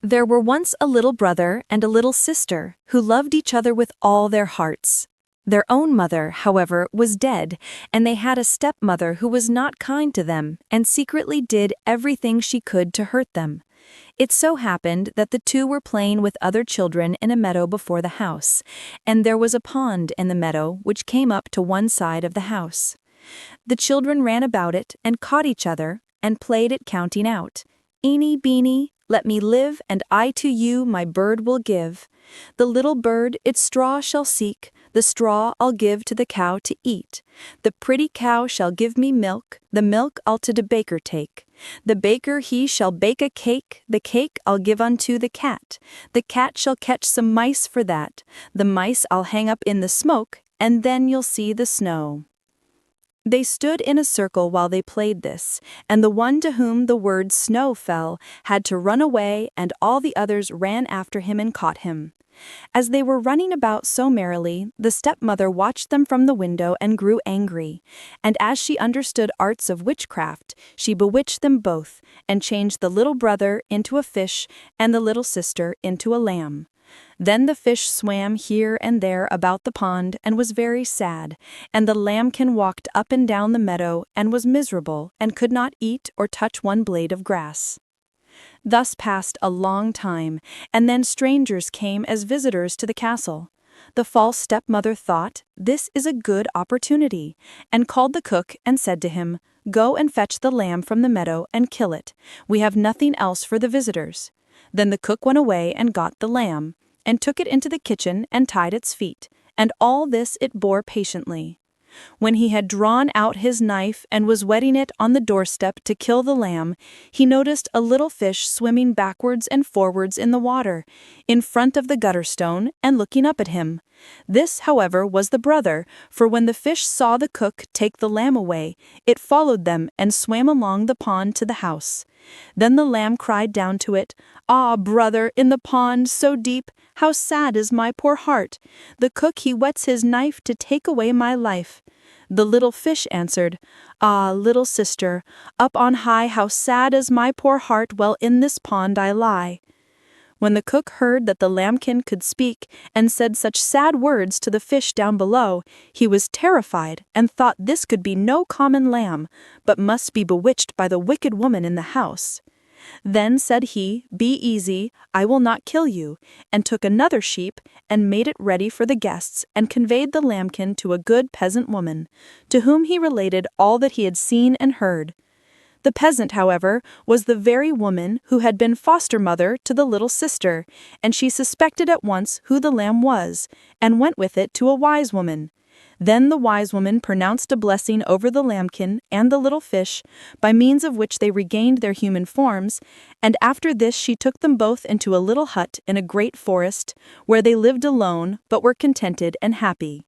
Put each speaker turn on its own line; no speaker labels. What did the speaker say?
There were once a little brother and a little sister who loved each other with all their hearts. Their own mother, however, was dead, and they had a stepmother who was not kind to them and secretly did everything she could to hurt them. It so happened that the two were playing with other children in a meadow before the house, and there was a pond in the meadow which came up to one side of the house. The children ran about it and caught each other and played at counting out. Eeny, beeny, let me live, and I to you my bird will give. The little bird its straw shall seek, the straw I'll give to the cow to eat. The pretty cow shall give me milk, the milk I'll to the baker take. The baker he shall bake a cake, the cake I'll give unto the cat. The cat shall catch some mice for that, the mice I'll hang up in the smoke, and then you'll see the snow. They stood in a circle while they played this, and the one to whom the word snow fell had to run away, and all the others ran after him and caught him. As they were running about so merrily, the stepmother watched them from the window and grew angry, and as she understood arts of witchcraft, she bewitched them both, and changed the little brother into a fish and the little sister into a lamb. Then the fish swam here and there about the pond and was very sad, and the lambkin walked up and down the meadow and was miserable and could not eat or touch one blade of grass. Thus passed a long time, and then strangers came as visitors to the castle. The false stepmother thought, "This is a good opportunity," and called the cook and said to him, "Go and fetch the lamb from the meadow and kill it. We have nothing else for the visitors." Then the cook went away and got the lamb, and took it into the kitchen and tied its feet, and all this it bore patiently. When he had drawn out his knife and was whetting it on the doorstep to kill the lamb, he noticed a little fish swimming backwards and forwards in the water, in front of the gutter stone and looking up at him. This, however, was the brother, for when the fish saw the cook take the lamb away, it followed them and swam along the pond to the house. Then the lamb cried down to it, "Ah, brother, in the pond so deep, how sad is my poor heart! The cook he whets his knife to take away my life." The little fish answered, "Ah, little sister, up on high how sad is my poor heart while in this pond I lie." When the cook heard that the lambkin could speak and said such sad words to the fish down below, he was terrified and thought this could be no common lamb, but must be bewitched by the wicked woman in the house. Then said he, "Be easy, I will not kill you," and took another sheep and made it ready for the guests and conveyed the lambkin to a good peasant woman, to whom he related all that he had seen and heard. The peasant, however, was the very woman who had been foster mother to the little sister, and she suspected at once who the lamb was, and went with it to a wise woman. Then the wise woman pronounced a blessing over the lambkin and the little fish, by means of which they regained their human forms, and after this she took them both into a little hut in a great forest, where they lived alone but were contented and happy.